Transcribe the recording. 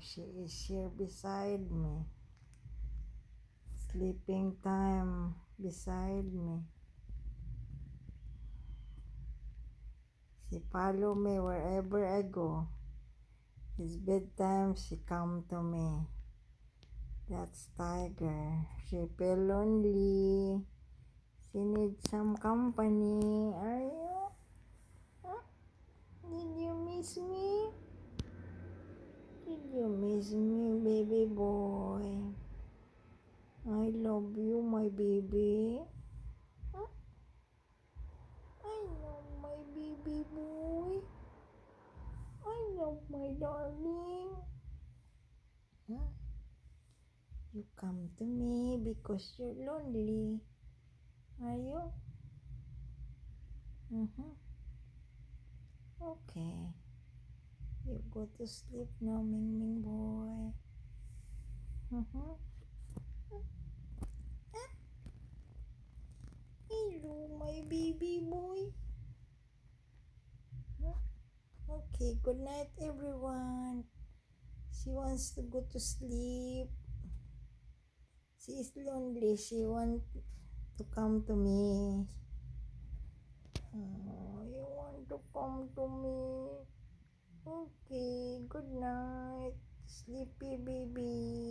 She is here beside me. Sleeping time beside me. She follow me wherever I go. It's bedtime, she come to me. That's Tiger. She feel lonely. She needs some company. Are you? Huh? Did you miss me? Did you miss me, baby boy? I love you, my baby. Huh? I love my baby boy. I love my darling. Huh? You come to me because you're lonely. Are you? Okay. You go to sleep now, Ming Ming boy. Hello, my baby boy. Okay, good night, everyone. She wants to go to sleep. She is lonely. She want to come to me. Oh, you want to come to me? Okay, good night, sleepy baby.